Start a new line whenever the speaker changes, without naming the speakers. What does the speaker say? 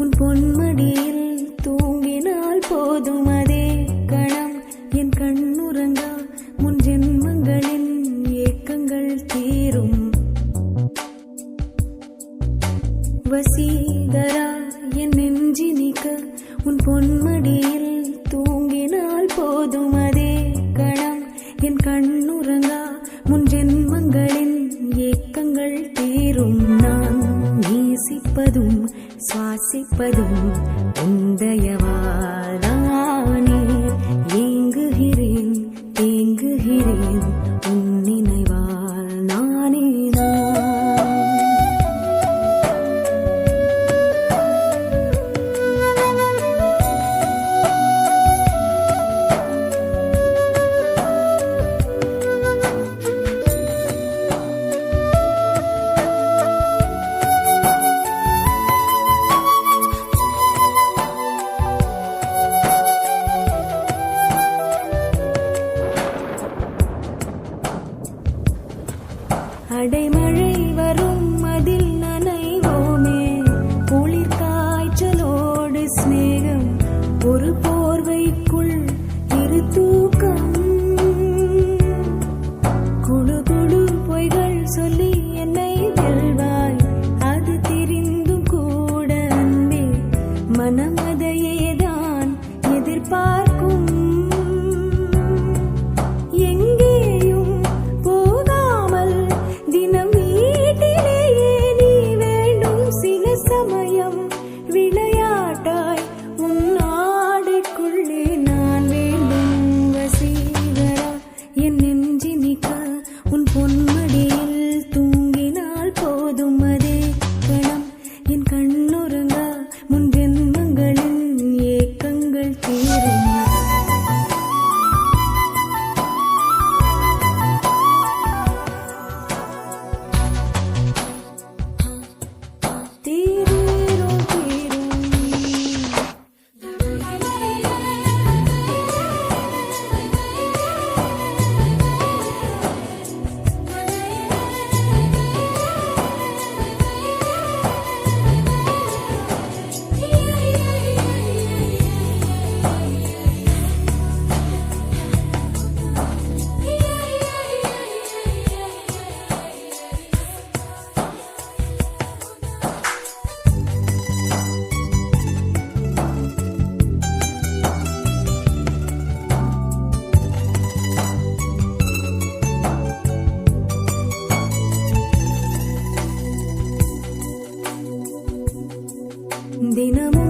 உன் பொன்மடியில் தூங்கினால் போதும் அதே கணம் என் கண்ணுறங்கா முன் ஜென்மங்களின் ஏக்கங்கள் தீரும். வசீகரா என் நெஞ்சினிக்க உன் பொன்மடியில் தூங்கினால் போதும் அதே கணம் என் கண்ணுறங்கா முன் ஜென்மங்களின் ஏக்கங்கள் தீரும். நான் நேசிப்பதும் சுவாசிப்பதும் உந்தயவாதானே. ஏங்குகிறேன் தேங்குகிறேன் உன் நினைவால் நானே நான். அடைமழை வரும் அதில் நனைவோமே. குளிர் காய்ச்சலோடு சிநேகம் ஒரு போர்வைக்குள் இரு தூக்கம். குழு குழு பொய்கள் சொல்லி என்னை வெல்வாய். அது தெரிந்தும் கூட அன்பே மனம் அதையேதான் எதிர்பார்க்கும். விளையாட்டாய் உன் ஆடைக்குள்ளே நான் வேண்டும். வசீகரா என் நெஞ்சினிக்க உன் பொன்மடியில் தூங்கினால் போதும் அதே கணம் என் கண்ணுறங்கா முன் ஜென்மங்களின் ஏக்கங்கள் தீரும். தினமும்